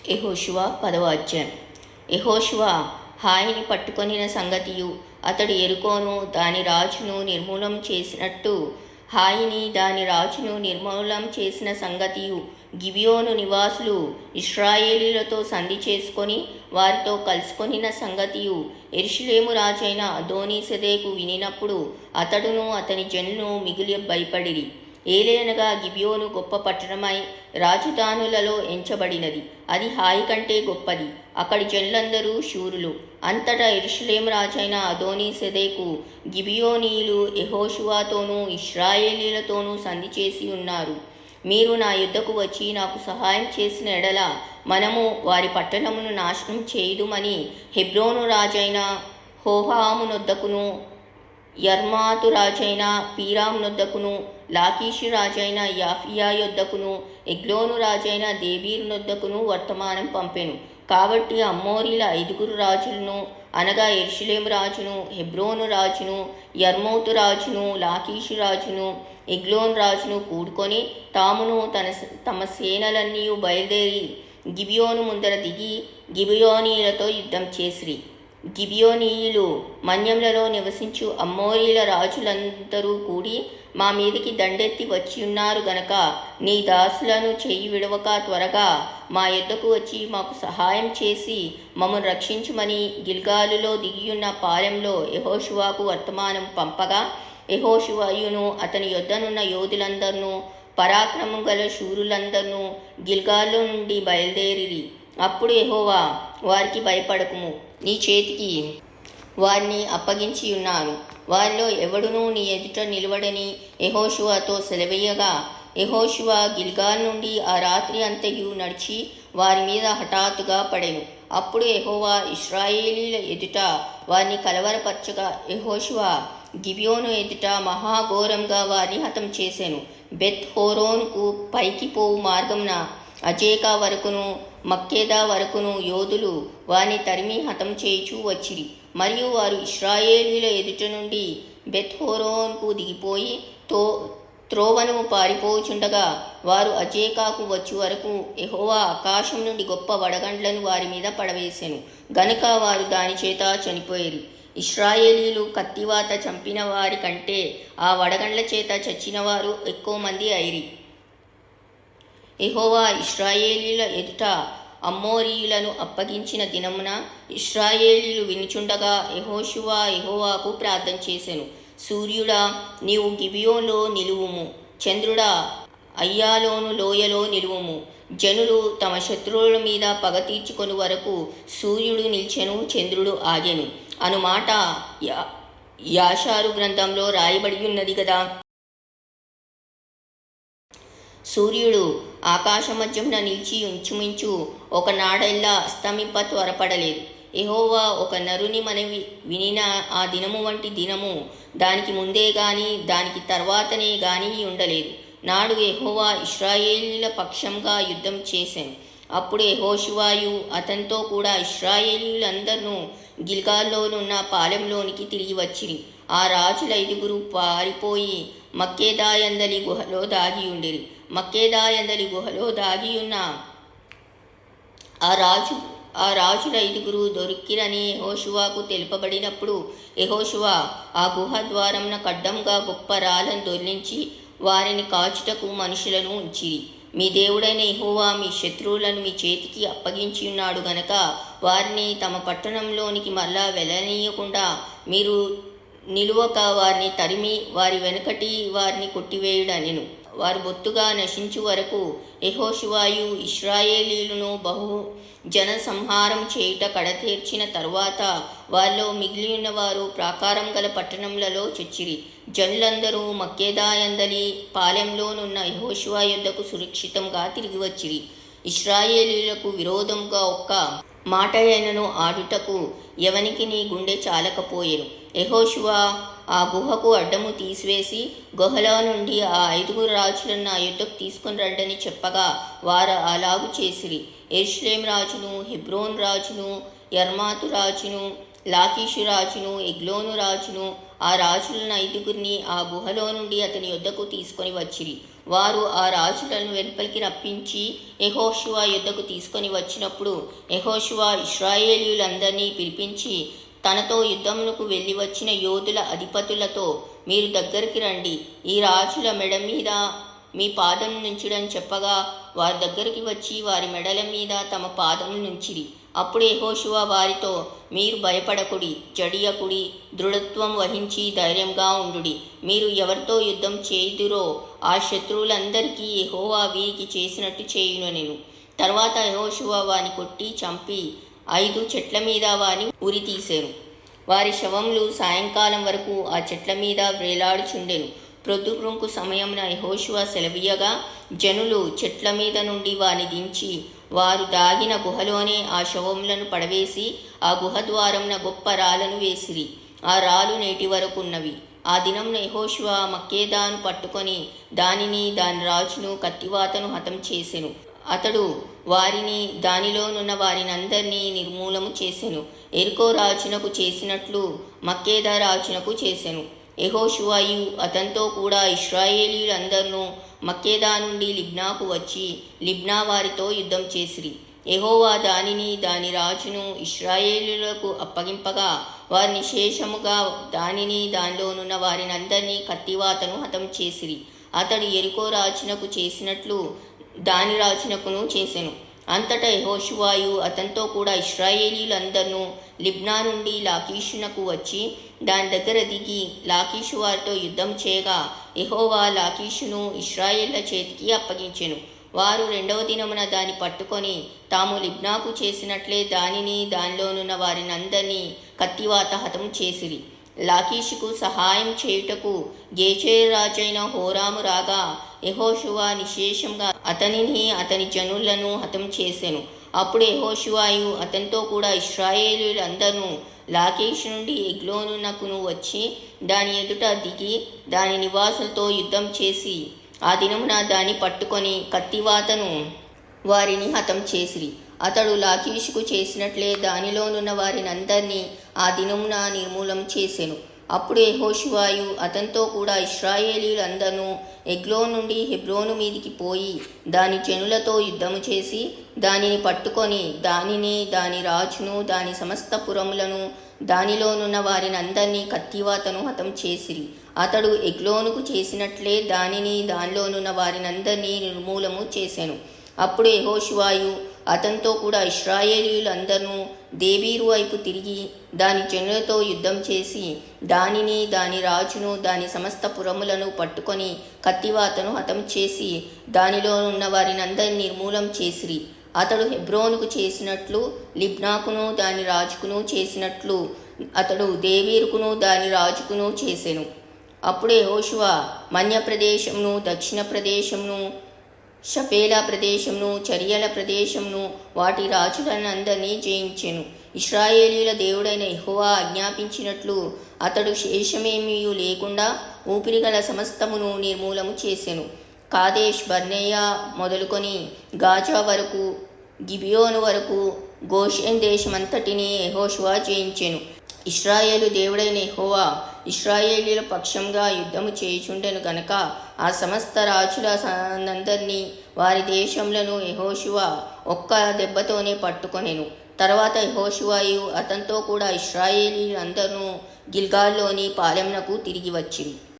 యెహోషువ 10వ అధ్యాయం. యెహోషువ హాయిని పట్టుకొనిన సంగతియు అతడు యెరికోను దాని రాజును నిర్మూలం చేసినట్టు హాయిని దాని రాజును నిర్మూలం చేసిన సంగతియు గిబియోను నివాసులు ఇశ్రాయేలీలతో సంధి చేసుకొని వారితో కలుసుకొనిన సంగతియు యెరూషలేము రాజైన అదోనీసెదెకు వినినప్పుడు అతడును అతని జనులు మిగిలి భయపడిరి. ఏలయనగా గిబియోను గొప్ప పట్టణమై రాజధానులలో ఎంచబడినది. అది హాయి కంటే గొప్పది. అక్కడి జనులందరూ శూరులు. అంతటా యెరూషలేము రాజైన అదోనీసెదెకు గిబియోనీయులు యెహోషువతోనూ ఇశ్రాయేలీలతోనూ సంధి చేసి ఉన్నారు. మీరు నా యుద్ధకు వచ్చి నాకు సహాయం చేసిన ఎడల మనము వారి పట్టణమును నాశనం చేయుదుమని హెబ్రోను రాజైన హోహామునొద్దకును యర్మాతు రాజైన పీరామునొద్దకును లాకీషు రాజైన యాఫియా యొద్దకును ఎగ్లోను రాజైన దేబీరునొద్దకును వర్తమానం పంపెను. కాబట్టి అమ్మోరీల 5 రాజులను అనగా యెరూషలేము రాజును, హెబ్రోను రాజును, యర్మూతు రాజును, లాకీషు రాజును, ఎగ్లోను రాజును కూడుకొని తామును తమ సేనలన్నీ బయలుదేరి గిబియోను ముందర దిగి గిబియోనీయులతో యుద్ధం చేసిరి. గిబియోనీయులు మన్యములలో నివసించు అమ్మోరీల రాజులందరూ కూడి మా మీదికి దండెత్తి వచ్చి ఉన్నారు గనక నీ దాసులను చెయ్యి విడవక త్వరగా మా యొద్దకు వచ్చి మాకు సహాయం చేసి మమ్మను రక్షించుమని గిల్గాలులో దిగియున్న పాలెంలో యెహోషువకు వర్తమానం పంపగా యెహోషువయును అతని యొద్దనున్న యోధులందరినూ పరాక్రమం గల శూరులందరినూ గిల్గాల్లో నుండి బయలుదేరిరి. అప్పుడు యెహోవా వారికి భయపడకుము, నీ చేతికి వారిని అప్పగించి ఉన్నాను, వారిలో ఎవడునూ నీ ఎదుట నిలవడని యెహోషువతో సెలవీయగా యెహోషువ గిల్గాల్ నుండి ఆ రాత్రి అంతయు నడిచి వారి మీద హఠాత్తుగా పడెను. అప్పుడు యెహోవా ఇశ్రాయేలీల ఎదుట వారిని కలవరపరచగా యెహోషువ గిబియోను ఎదుట మహాఘోరంగా వారిని హతం చేసెను. బెత్ హోరోనుకు పైకి పోవు మార్గమున అజేకా వరకును మక్కేదా వరకును యోధులు వారిని తరిమి హతం చేయుచూ వచ్చిరి. మరియు వారు ఇశ్రాయేలీల ఎదుట నుండి బెత్ హోరోనుకు దిగిపోయి త్రోవను పారిపోచుండగా వారు అజేకాకు వచ్చి వరకు యెహోవా ఆకాశం నుండి గొప్ప వడగండ్లను వారి మీద పడవేసెను గనుక వారు దాని చేత చనిపోయిరి. ఇశ్రాయేలీలు కత్తివాత చంపిన వారి కంటే ఆ వడగండ్ల చేత చచ్చిన వారు ఎక్కువ మంది అయిరి. యెహోవా ఇశ్రాయేలీల ఎదుట అమ్మోరీయులను అప్పగించిన దినమున ఇశ్రాయేలీలు వినుచుండగా యెహోషువ యెహోవాకు ప్రార్థన చేసెను. సూర్యుడా, నీవు గిబియోనులో నిలువుము, చంద్రుడా, అయ్యాలోను లోయలో నిలువుము. జనులు తమ శత్రువుల మీద పగ తీర్చుకొని వరకు సూర్యుడు నిల్చెను, చంద్రుడు ఆగెను అను మాట యాషారు గ్రంథంలో రాయబడి ఉన్నది కదా. సూర్యుడు ఆకాశ మధ్యమున నిలిచి ఇంచుమించు ఒక నాడెల్లా అస్తమింప త్వరపడలేదు. యెహోవా ఒక నరుని మనవి వినిన ఆ దినము వంటి దినము దానికి ముందే గాని దానికి తర్వాతనే గాని ఉండలేదు. నాడు యెహోవా ఇశ్రాయేలీల పక్షంగా యుద్ధం చేసెను. అప్పుడు యెహోషువయు అతనితో కూడా ఇశ్రాయేలీలందరూ గిల్గాల్లోనున్న పాలెంలోనికి తిరిగి వచ్చిరి. ఆ రాజుల 5 పారిపోయి మక్కేదాయందలి గుహలో దాగి ఉండిరి. మక్కేదాయందలి గుహలో దాగియున్న ఆ రాజుల 5 దొరికిరని యెహోషువకు తెలుపబడినప్పుడు యెహోషువ ఆ గుహ ద్వారమున కడ్డంగా గొప్ప రాళ్ళను దొర్లించి వారిని కాచుటకు మనుషులను ఉంచిరి. మీ దేవుడైన యెహోవా మీ శత్రువులను మీ చేతికి అప్పగించి ఉన్నాడు గనక వారిని తమ పట్టణంలోనికి మరలా వెళ్ళనీయకుండా మీరు నిలువక వారిని తరిమి వారి వెనుకటి వారిని కొట్టివేయుడనెను. వారు బొత్తుగా నశించు వరకు యెహోషువయు ఇశ్రాయేలీలను బహు జన సంహారం చేయుట కడతీర్చిన తరువాత వారిలో మిగిలిన వారు ప్రాకారం గల పట్టణములలో చొచ్చిరి. జనులందరూ మక్కేదాయందలి పాలెంలోనున్న యెహోషువ యొద్దకు సురక్షితంగా తిరిగి వచ్చిరి. ఇశ్రాయేలీలకు విరోధంగా ఒక్క మాట అయినను ఆడుటకు ఎవనికి నీ గుండె చాలకపోయెను. యెహోషువ ఆ గుహకు అడ్డము తీసివేసి గుహలో నుండి ఆ 5 రాజులను నా యుద్ధకు తీసుకుని రండని చెప్పగా వారు అలాగు చేసిరి. యెరూషలేము రాజును, హెబ్రోను రాజును, యర్మాతు రాజును, లాకీషు రాజును, ఎగ్లోను రాజును ఆ రాజులను 5 ఆ గుహలో నుండి అతని యొద్దకు తీసుకొని వచ్చిరి. వారు ఆ రాజులను వెలుపలికి రప్పించి యెహోషువ యుద్ధకు తీసుకొని వచ్చినప్పుడు యెహోషువ ఇశ్రాయేలీయులందరినీ పిలిపించి తనతో యుద్ధమునకు వెళ్ళి వచ్చిన యోధుల అధిపతులతో, మీరు దగ్గరికి రండి, ఈ రాజుల మెడ మీద మీ పాదం నుంచుడని చెప్పగా వారి దగ్గరికి వచ్చి వారి మెడల మీద తమ పాదములు నుంచిరి. అప్పుడు యెహోషువ వారితో, మీరు భయపడకుడి, జడియకుడి, దృఢత్వం వహించి ధైర్యంగా ఉండుడి. మీరు ఎవరితో యుద్ధం చేయుదురో ఆ శత్రువులందరికీ యెహోవా వీరికి చేసినట్టు చేయునెను. తర్వాత యెహోషువ వాని కొట్టి చంపి 5 చెట్ల మీద వాని ఉరి తీసెను. వారి శవములు సాయంకాలం వరకు ఆ చెట్ల మీద వ్రేలాడుచుండెను. ప్రొద్దుగుంకు సమయమున యెహోషువ సెలవీయగా జనులు చెట్ల మీద నుండి వాని దించి వారు దాగిన గుహలోనే ఆ శవములను పడవేసి ఆ గుహ ద్వారమున గొప్ప రాళ్లను వేసిరి. ఆ రాళ్ళు నేటి వరకున్నవి. ఆ దినమున యెహోషువ మక్కేదాను పట్టుకొని దానిని, దాని రాజును, కత్తివాతను హతం చేసెను. అతడు వారిని, దానిలోనున్న వారినందరినీ నిర్మూలము చేసెను. యెరికో రాజునకు చేసినట్లు మక్కేదా రాజునకు చేసెను. యెహోషువయు అతనితో కూడా ఇశ్రాయేలీయులందరూ మక్కేదా నుండి లిబ్నాకు వచ్చి లిబ్నా వారితో యుద్ధం చేసిరి. యెహోవా దానిని, దాని రాజును ఇశ్రాయేలీయులకు అప్పగింపగా వారు నిశ్శేషముగా దానిని, దానిలోనున్న వారినందరినీ కత్తివాతను హతం చేసిరి. అతడు యెరికో రాజునకు చేసినట్లు దాని రాజునకును చేసెను. అంతటా యెహోషువయు అతనితో కూడా ఇశ్రాయేలీయులందరూ లిబ్నా నుండి లాకీషునకు వచ్చి దాని దగ్గర దిగి లాకీషు వారితో యుద్ధం చేయగా యెహోవా లాకీషును ఇశ్రాయేళ్ల చేతికి అప్పగించెను. వారు 2వ దినమున దాన్ని పట్టుకొని తాము లిబ్నాకు చేసినట్లే దానిని, దానిలోనున్న వారినందరినీ కత్తివాత హతం చేసిరి. లాకీషుకు సహాయం చేయుటకు గేజేరు రాజైన హోరాము రాగా యెహోషువ నిశ్శేషంగా అతనిని, అతని జనులను హతం చేసెను. అప్పుడు యెహోషువయు అతనితో కూడా ఇశ్రాయేలీయులందరూ లాకీషు నుండి ఎగ్లోనునకును వచ్చి దాని ఎదుట దిగి దాని నివాసులతో యుద్ధం చేసి ఆ దినమున దాన్ని పట్టుకొని కత్తివాతను వారిని హతం చేసిరి. అతడు లాకీషుకు చేసినట్లే దానిలోనున్న వారినందరినీ ఆ దినమున నిర్మూలం చేసెను. అప్పుడు యెహోషువయు అతనితో కూడా ఇశ్రాయేలీయులందరూ ఎగ్లోను నుండి హెబ్రోను మీదికి పోయి దాని జనులతో యుద్ధము చేసి దానిని పట్టుకొని దానిని, దాని రాజును, దాని సమస్త పురములను, దానిలోనున్న వారినందరినీ కత్తివాతను హతం చేసిరి. అతడు ఎగ్లోనుకు చేసినట్లే దానిని, దానిలోనున్న వారినందరినీ నిర్మూలము చేసెను. అప్పుడు యెహోషువయు అతనితో కూడా ఇశ్రాయేలీయులందరూ దేబీరు వైపు తిరిగి దాని జనులతో యుద్ధం చేసి దానిని, దాని రాజును, దాని సమస్త పురములను పట్టుకొని కత్తివాతను హతం చేసి దానిలో ఉన్న వారినందరినీ నిర్మూలం చేసిరి. అతడు హెబ్రోనుకు చేసినట్లు లిబ్నాకును దాని రాజుకును చేసినట్లు అతడు దేవీరుకును దాని రాజుకును చేసెను. అప్పుడు యెహోషువ మన్య ప్రదేశమును, దక్షిణ ప్రదేశమును, షఫేలా ప్రదేశమును, చరియల ప్రదేశమును, వాటి రాజులనందరినీ జయించెను. ఇశ్రాయేలీయుల దేవుడైన యెహోవా ఆజ్ఞాపించినట్లు అతడు శేషమేమీ లేకుండా ఊపిరిగల సమస్తమును నిర్మూలము చేసెను. కాదేష్ బర్నేయ మొదలుకొని గాజా వరకు, గిబియోను వరకు గోషెన్ దేశమంతటిని యెహోషువ జయించెను. ఇశ్రాయేలు దేవుడైన యెహోవా ఇశ్రాయేలీయుల పక్షంగా యుద్ధము చేయుచుండెను గనక ఆ సమస్త రాజులందరినీ వారి దేశములను యెహోషువ ఒక్క దెబ్బతోనే పట్టుకొనెను. తర్వాత యెహోషువయు అతనితో కూడా ఇశ్రాయేలీయులందరూ గిల్గాల్లోని పాలెమునకు తిరిగి వచ్చిరి.